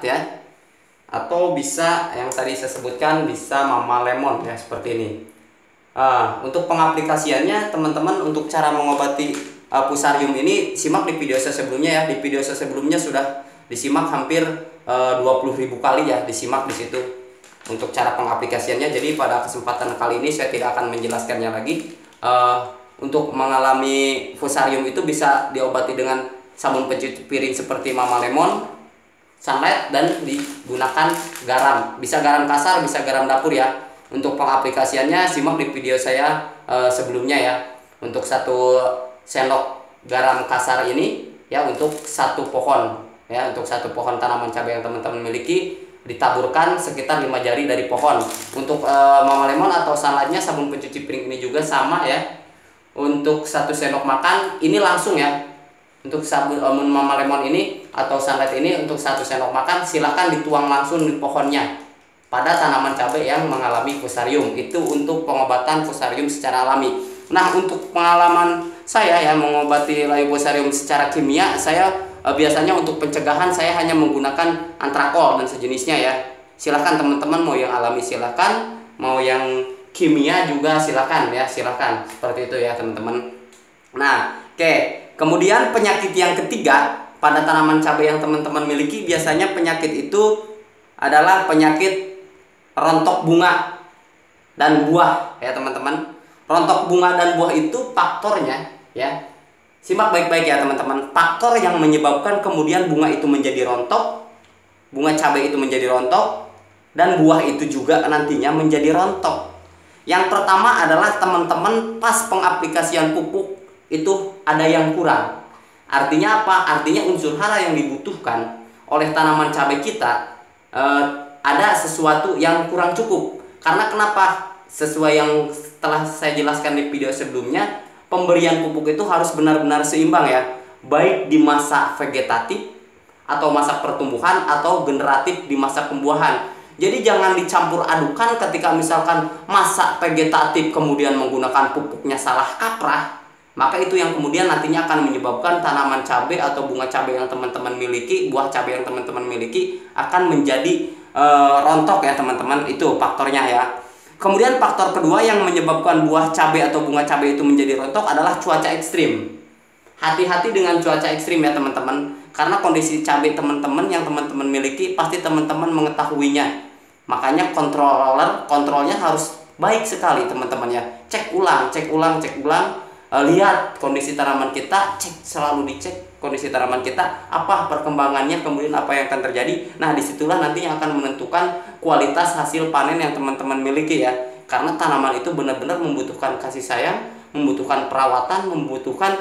ya, atau bisa yang tadi saya sebutkan bisa Mama Lemon ya, seperti ini. Untuk pengaplikasiannya teman-teman, untuk cara mengobati Fusarium ini simak di video saya sebelumnya ya. Di video saya sebelumnya sudah disimak hampir 20.000 kali ya, disimak di situ untuk cara pengaplikasiannya. Jadi pada kesempatan kali ini saya tidak akan menjelaskannya lagi. Untuk mengalami Fusarium itu bisa diobati dengan sabun pencuci piring seperti Mama Lemon, Sunlight, dan digunakan garam. Bisa garam kasar, bisa garam dapur ya. Untuk pengaplikasiannya simak di video saya sebelumnya ya. Untuk 1 sendok garam kasar ini ya, untuk 1 pohon ya, untuk 1 pohon tanaman cabai yang teman-teman miliki, ditaburkan sekitar 5 jari dari pohon. Untuk Mama Lemon atau Sunlightnya, sabun pencuci piring ini juga sama ya. Untuk 1 sendok makan ini langsung ya. Untuk sabun Mama Lemon ini atau Sunlight ini, untuk 1 sendok makan silahkan dituang langsung di pohonnya pada tanaman cabai yang mengalami Fusarium. Itu untuk pengobatan Fusarium secara alami. Nah, untuk pengalaman saya ya mengobati layu Fusarium secara kimia, saya biasanya untuk pencegahan saya hanya menggunakan antrakol dan sejenisnya ya. Silahkan teman-teman, mau yang alami silahkan, mau yang kimia juga silahkan ya, silahkan. Seperti itu ya teman-teman. Nah, oke. Kemudian penyakit yang ketiga pada tanaman cabai yang teman-teman miliki, biasanya penyakit itu adalah penyakit rontok bunga dan buah ya teman-teman. Rontok bunga dan buah itu faktornya ya, simak baik-baik ya teman-teman. Faktor yang menyebabkan kemudian bunga itu menjadi rontok, bunga cabai itu menjadi rontok, dan buah itu juga nantinya menjadi rontok. Yang pertama adalah teman-teman pas pengaplikasian pupuk itu ada yang kurang. Artinya apa? Artinya unsur hara yang dibutuhkan oleh tanaman cabai kita ada sesuatu yang kurang cukup. Karena kenapa? Sesuai yang telah saya jelaskan di video sebelumnya, pemberian pupuk itu harus benar-benar seimbang ya, baik di masa vegetatif atau masa pertumbuhan, atau generatif di masa pembuahan. Jadi jangan dicampur adukan ketika misalkan masa vegetatif kemudian menggunakan pupuknya salah kaprah, maka itu yang kemudian nantinya akan menyebabkan tanaman cabai atau bunga cabai yang teman-teman miliki, buah cabai yang teman-teman miliki akan menjadi rontok ya teman-teman. Itu faktornya ya. Kemudian faktor kedua yang menyebabkan buah cabai atau bunga cabai itu menjadi rontok adalah cuaca ekstrim. Hati-hati dengan cuaca ekstrim ya teman-teman, karena kondisi cabai teman-teman yang teman-teman miliki pasti teman-teman mengetahuinya. Makanya kontrolnya harus baik sekali teman-teman ya. Cek ulang, lihat kondisi tanaman kita, selalu dicek kondisi tanaman kita, apa perkembangannya, kemudian apa yang akan terjadi. Nah, disitulah nantinya akan menentukan kualitas hasil panen yang teman-teman miliki ya. Karena tanaman itu benar-benar membutuhkan kasih sayang, membutuhkan perawatan, membutuhkan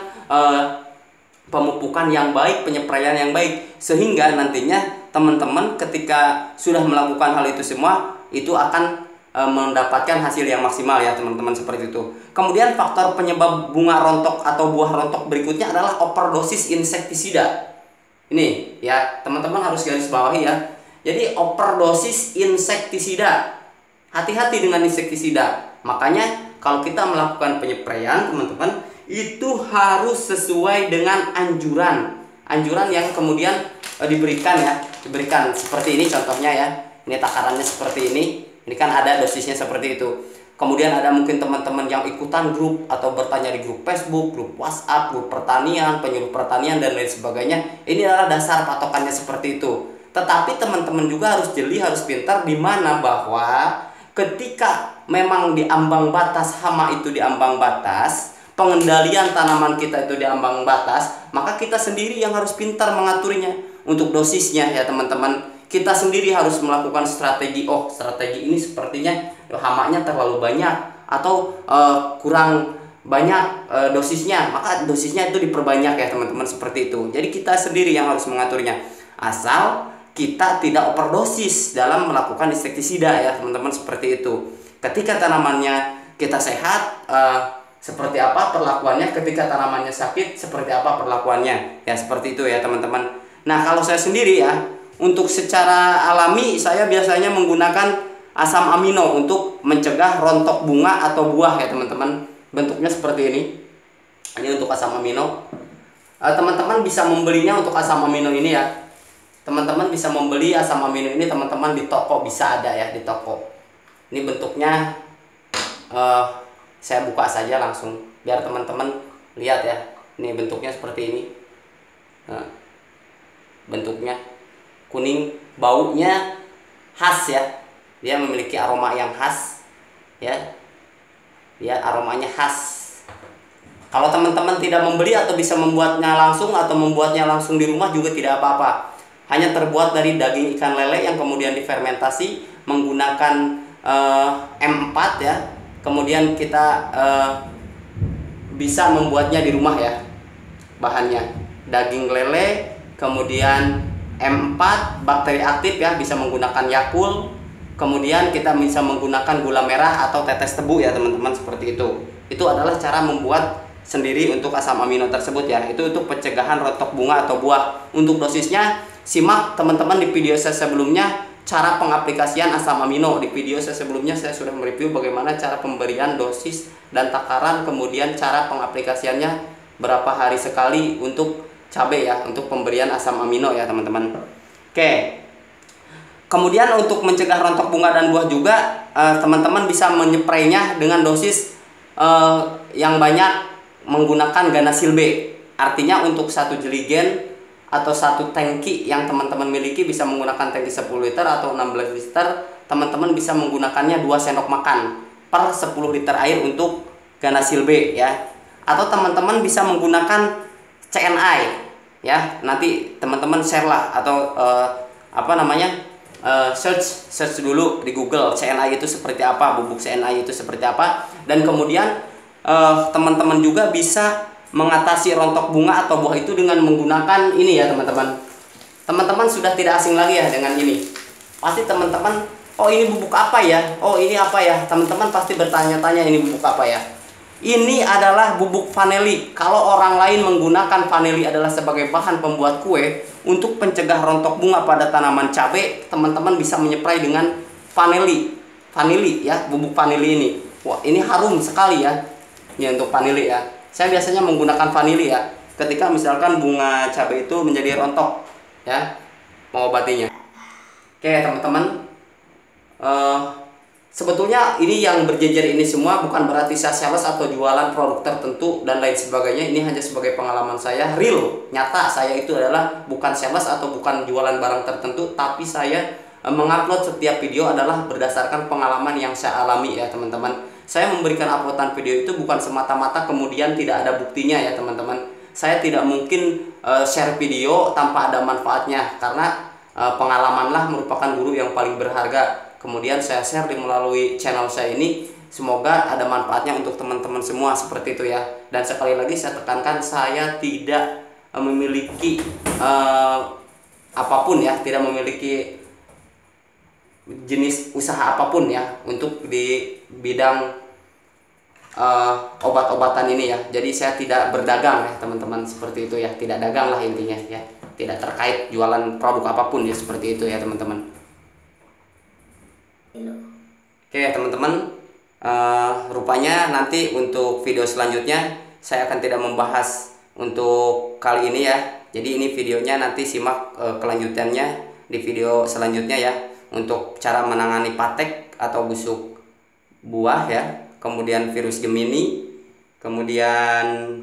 pemupukan yang baik, penyepraian yang baik, sehingga nantinya teman-teman ketika sudah melakukan hal itu semua, itu akan mendapatkan hasil yang maksimal ya teman-teman, seperti itu. Kemudian faktor penyebab bunga rontok atau buah rontok berikutnya adalah overdosis insektisida. Ini ya teman-teman harus garis bawahi ya. Jadi overdosis insektisida, hati-hati dengan insektisida. Makanya kalau kita melakukan penyepraian teman-teman, itu harus sesuai dengan anjuran yang kemudian diberikan ya, diberikan seperti ini contohnya ya. Ini takarannya seperti ini. Ini kan ada dosisnya seperti itu. Kemudian ada mungkin teman-teman yang ikutan grup atau bertanya di grup Facebook, grup WhatsApp, grup pertanian, penyuluh pertanian dan lain sebagainya. Ini adalah dasar patokannya seperti itu. Tetapi teman-teman juga harus jeli, harus pintar di mana bahwa ketika memang di ambang batas hama itu, di ambang batas pengendalian tanaman kita itu di ambang batas, maka kita sendiri yang harus pintar mengaturnya. Untuk dosisnya ya teman-teman, kita sendiri harus melakukan strategi. Oh, strategi ini sepertinya hamanya terlalu banyak atau kurang banyak dosisnya, maka dosisnya itu diperbanyak ya teman-teman, seperti itu. Jadi kita sendiri yang harus mengaturnya, asal kita tidak overdosis dalam melakukan insektisida ya teman-teman, seperti itu. Ketika tanamannya kita sehat, seperti apa perlakuannya, ketika tanamannya sakit seperti apa perlakuannya ya, seperti itu ya teman-teman. Nah, kalau saya sendiri ya, untuk secara alami saya biasanya menggunakan asam amino untuk mencegah rontok bunga atau buah ya teman-teman. Bentuknya seperti ini. Ini untuk asam amino. Teman-teman bisa membelinya untuk asam amino ini ya. teman-teman bisa membeli asam amino ini teman-teman di toko, bisa ada ya di toko. Ini bentuknya saya buka saja langsung biar teman-teman lihat ya. Ini bentuknya seperti ini. Nah, bentuknya kuning, baunya khas ya. Dia memiliki aroma yang khas ya. Dia aromanya khas. Kalau teman-teman tidak membeli atau bisa membuatnya langsung atau membuatnya langsung di rumah juga tidak apa-apa. Hanya terbuat dari daging ikan lele yang kemudian difermentasi menggunakan M4 ya. Kemudian kita bisa membuatnya di rumah ya. Bahannya daging lele, kemudian M4 bakteri aktif ya, bisa menggunakan Yakult. Kemudian kita bisa menggunakan gula merah atau tetes tebu ya teman-teman, seperti itu. Itu adalah cara membuat sendiri untuk asam amino tersebut ya. Itu untuk pencegahan rontok bunga atau buah. Untuk dosisnya simak teman-teman di video saya sebelumnya, cara pengaplikasian asam amino. Di video saya sebelumnya saya sudah mereview bagaimana cara pemberian dosis dan takaran, kemudian cara pengaplikasiannya berapa hari sekali untuk cabai ya, untuk pemberian asam amino ya teman-teman. Oke. Kemudian untuk mencegah rontok bunga dan buah juga teman-teman bisa menypraynya dengan dosis yang banyak menggunakan Ganasil B. Artinya untuk satu jeligen atau satu tangki yang teman-teman miliki bisa menggunakan tangki 10 liter atau 16 liter, teman-teman bisa menggunakannya 2 sendok makan per 10 liter air untuk Ganasil B ya. Atau teman-teman bisa menggunakan CNI ya. Nanti teman-teman share lah atau search dulu di Google CNI itu seperti apa, bubuk CNI itu seperti apa, dan kemudian teman-teman juga bisa mengatasi rontok bunga atau buah itu dengan menggunakan ini ya teman-teman. Teman-teman sudah tidak asing lagi ya dengan ini. Pasti teman-teman, oh ini bubuk apa ya? Oh ini apa ya? Teman-teman pasti bertanya-tanya ini bubuk apa ya? Ini adalah bubuk vanili. Kalau orang lain menggunakan vanili adalah sebagai bahan pembuat kue, untuk pencegah rontok bunga pada tanaman cabai, teman-teman bisa menyeprai dengan vanili ya, bubuk vanili ini. Wah, ini harum sekali ya. Ini untuk vanili ya. Saya biasanya menggunakan vanili ya ketika misalkan bunga cabai itu menjadi rontok ya, mengobatinya. Oke teman-teman, sebetulnya ini yang berjejer ini semua bukan berarti saya sales atau jualan produk tertentu dan lain sebagainya. Ini hanya sebagai pengalaman saya, real, nyata. Saya itu adalah bukan sales atau bukan jualan barang tertentu, tapi saya mengupload setiap video adalah berdasarkan pengalaman yang saya alami ya teman-teman. Saya memberikan uploadan video itu bukan semata-mata kemudian tidak ada buktinya ya teman-teman. Saya tidak mungkin share video tanpa ada manfaatnya, karena pengalamanlah merupakan guru yang paling berharga. Kemudian saya share melalui channel saya ini, semoga ada manfaatnya untuk teman-teman semua, seperti itu ya. Dan sekali lagi saya tekankan, saya tidak memiliki apapun ya, tidak memiliki jenis usaha apapun ya untuk di bidang obat-obatan ini ya. Jadi saya tidak berdagang ya teman-teman, seperti itu ya. Tidak dagang lah intinya ya, tidak terkait jualan produk apapun ya, seperti itu ya teman-teman. Oke teman-teman, rupanya nanti untuk video selanjutnya saya akan tidak membahas untuk kali ini ya. Jadi ini videonya nanti simak kelanjutannya di video selanjutnya ya, untuk cara menangani patek atau busuk buah ya, kemudian virus Gemini, kemudian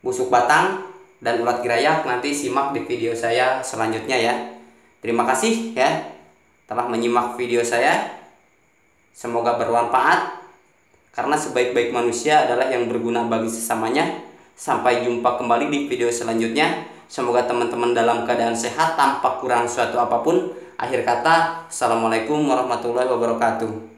busuk batang dan ulat gerayak. Nanti simak di video saya selanjutnya ya. Terima kasih ya telah menyimak video saya. Semoga bermanfaat, karena sebaik-baik manusia adalah yang berguna bagi sesamanya. Sampai jumpa kembali di video selanjutnya. Semoga teman-teman dalam keadaan sehat tanpa kurang suatu apapun. Akhir kata, assalamualaikum warahmatullahi wabarakatuh.